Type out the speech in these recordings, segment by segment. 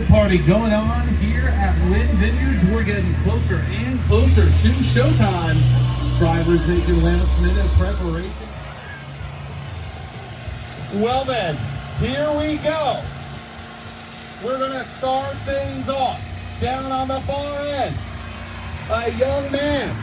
Party going on here at Vineyards. We're getting closer and closer to showtime. Drivers making last minute preparation. Well then, here we go. We're gonna start things off down on the far end. A young man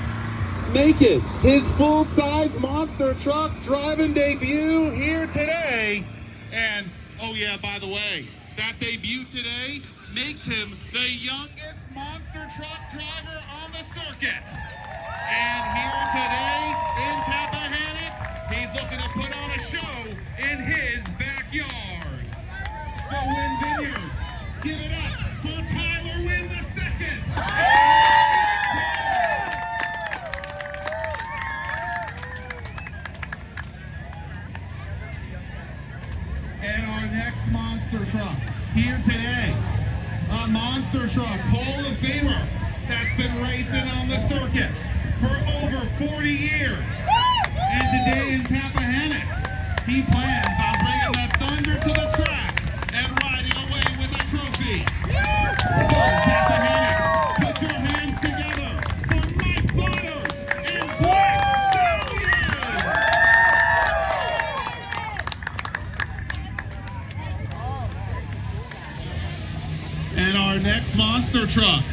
making his full-size monster truck driving debut here today. And oh yeah, by the way, that debut today makes him the youngest monster truck driver on the circuit. And here today in Tappahannock, he's looking to put on a show in his backyard. So Win Vineyards, give it up for Tyler Wynn II. And our next monster truck here today, a monster truck Hall of Famer that's been racing on the circuit for over 40 years. And today in Tappahannock, he plans on bringing the thunder to the track and riding away with a trophy. So Tappahannock, put your hands together for Mike Vaters and Black Stallion. And our next monster truck,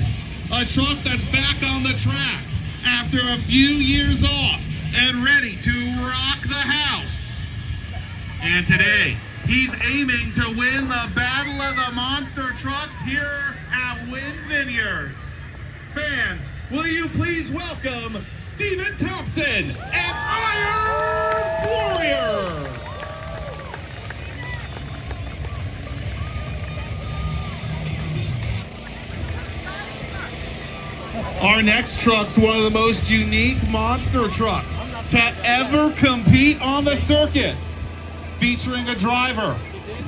a truck that's back on the track after a few years off and ready to rock the house. And today, he's aiming to win the Battle of the Monster Trucks here at Win Vineyards. Fans, will you please welcome Stephen Thompson and Iron Warrior. Our next truck's one of the most unique monster trucks to ever compete on the circuit, featuring a driver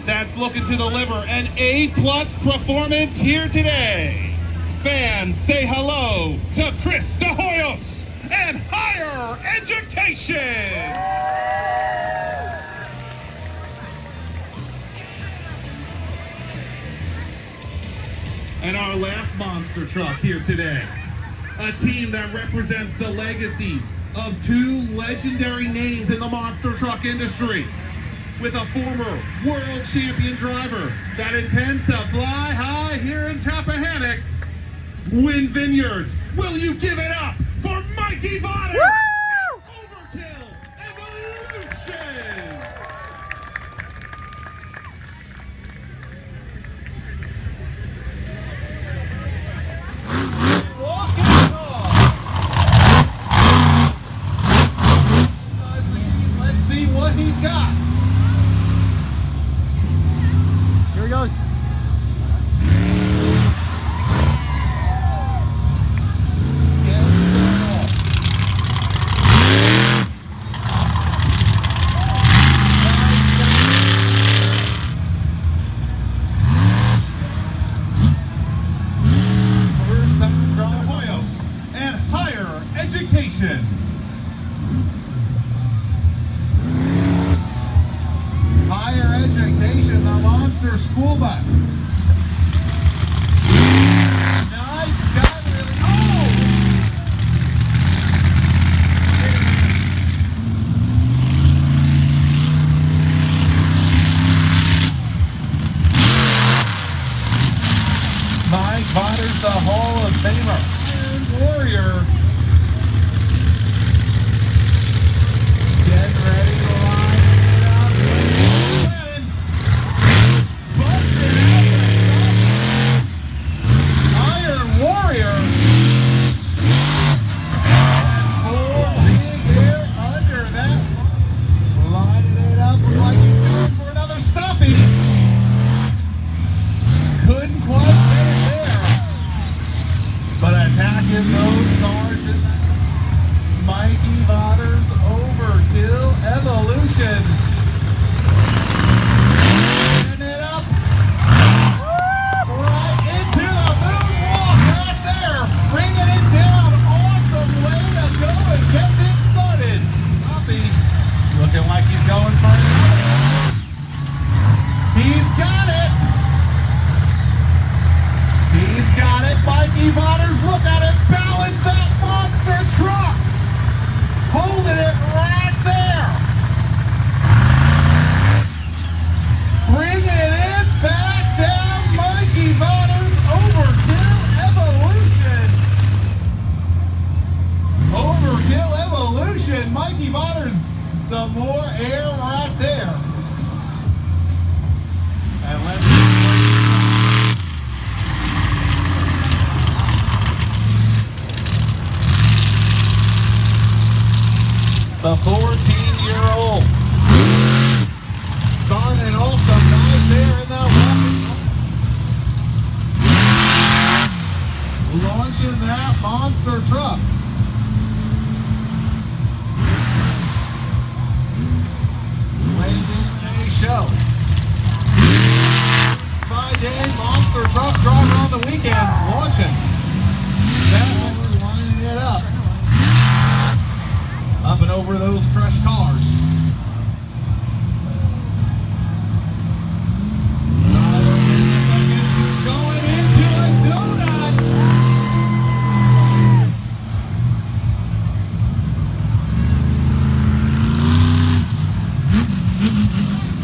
that's looking to deliver an A-plus performance here today. Fans, say hello to Chris Dehoyes and Higher Education. And our last monster truck here today, a team that represents the legacies of two legendary names in the monster truck industry, with a former world champion driver that intends to fly high here in Tappahannock. Win Vineyards, will you give it up for Mikey Vaters and Overkill Evolution? What he's got. Here he goes. First time from Dehoyes and Higher Education. Higher Education, the monster school bus. Nice, got really. Oh! Mike Vaters, the Hall of Famer. Iron Warrior. Getting ready to line it up. Iron Warrior. Oh, big air under that. Lining it up like he's going for another stuffy. Couldn't quite get it there. But attacking those cars is Mikey Vaters Overkill Evolution. Mikey Vaters, look at it, balance that monster truck! Holding it right there! Bring it in, back down, Mikey Vaters, Overkill Evolution! Overkill Evolution, Mikey Vaters, some more air right there. And let's the 14-year-old starting off some nice there in that rocket. Launching that monster truck. Making a show. 5-day monster truck driver on the weekends launching. That one was lining it up. Up and over those crushed cars. Going into a donut.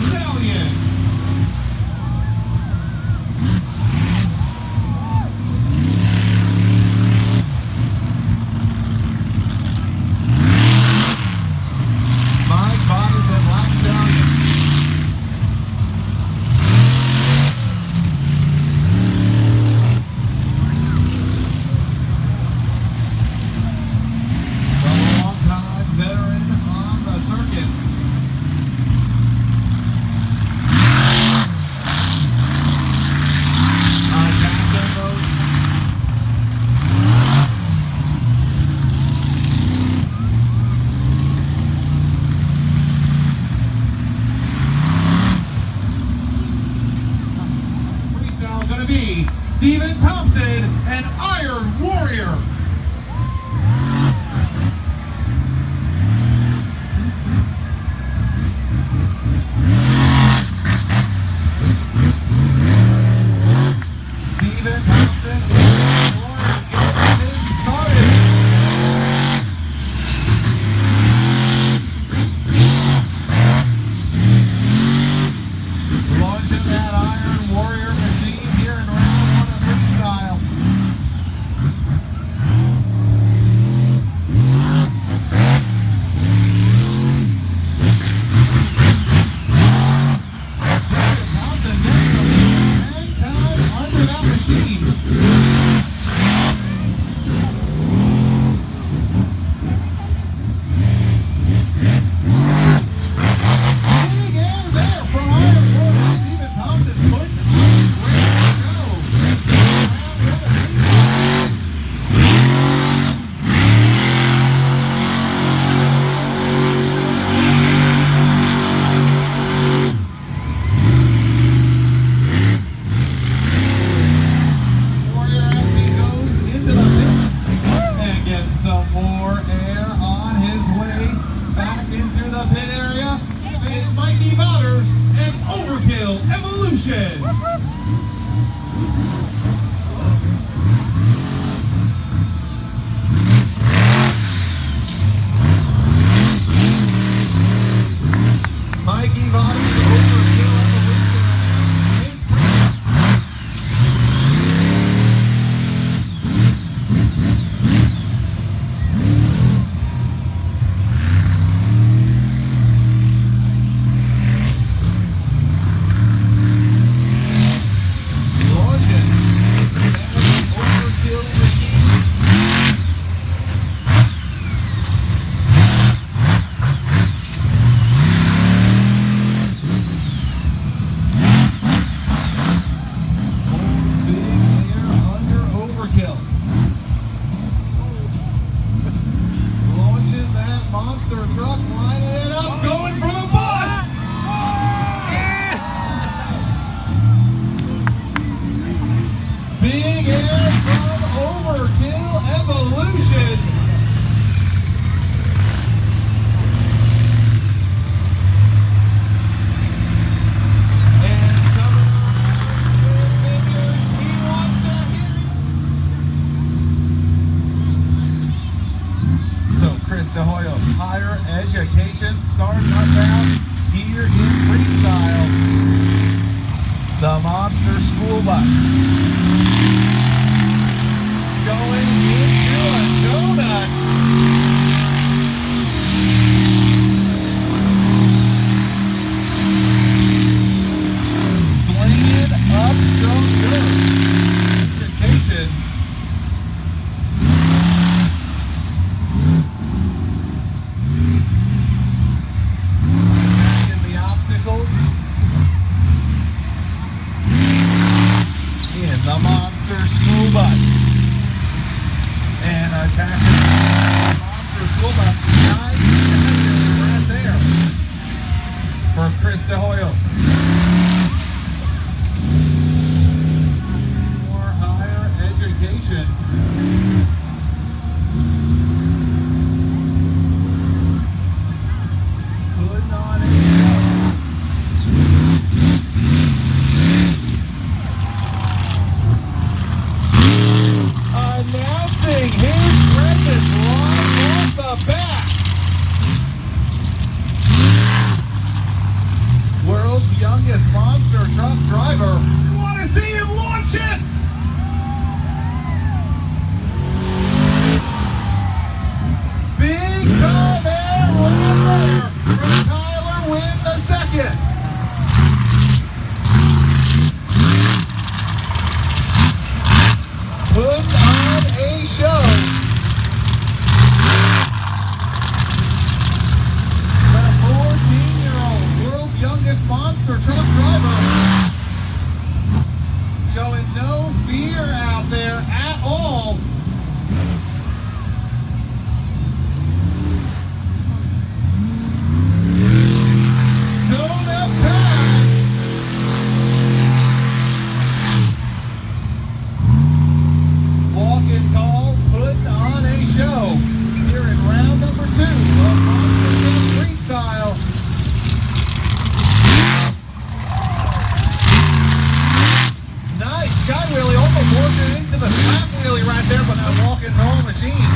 Stallion. Thompson and Iron Warrior. Thompson launching that Iron Warrior machine here in round 1 of Freestyle. Thompson gets some hang time under that machine. higher education starting us out here in Freestyle. The Monster School Bus going into a donut. Slinging up some dirt. Education. Back in the obstacles. In the Monster School Bus. And attacking the Monster School Bus. Nice right there for Chris Dehoyes. For higher education. Putting on a show. Announcing his presence right off the bat. World's youngest monster truck driver. You want to see him launch it? Big time air right from Tyler Wynn the second. Putting on a show. The 14-year-old world's youngest monster truck driver showing no fear out there at all. Donut time. Walking tall, putting on a show here in round number 2 of Monster Truck Freestyle. Nice sky wheelie, almost worked it into the slap wheelie right there, but a walking roll machine.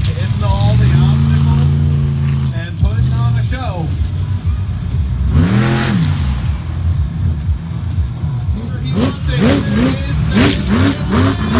Hitting all the obstacles and putting on a show. Here he wants it. Here it is.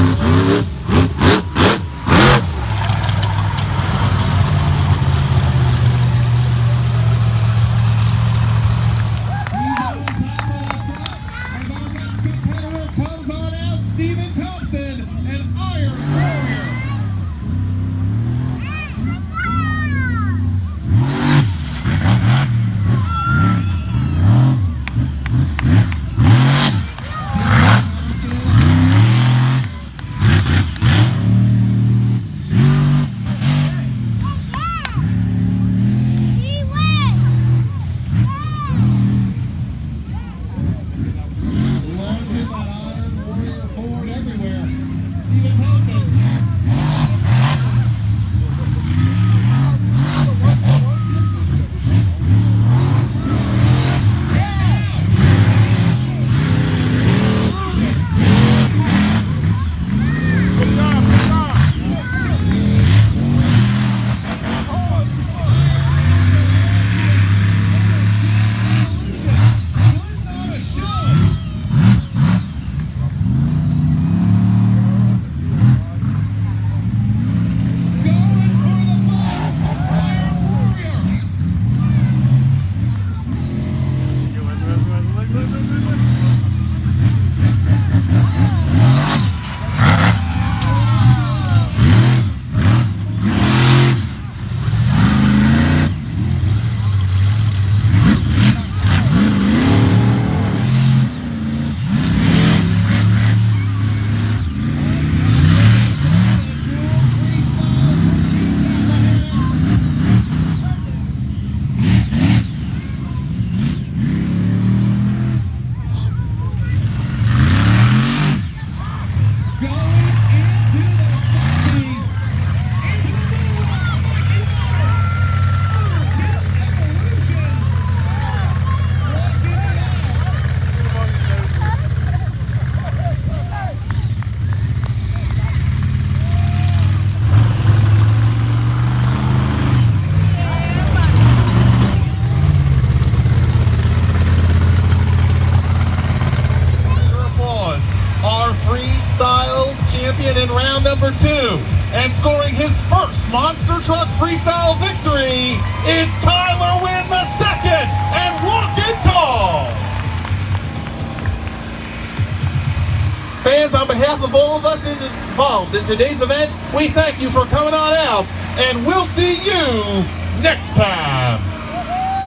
number 2. And scoring his first Monster Truck Freestyle victory is Tyler Wynn II and walking tall. Fans, on behalf of all of us involved in today's event, we thank you for coming on out, and we'll see you next time.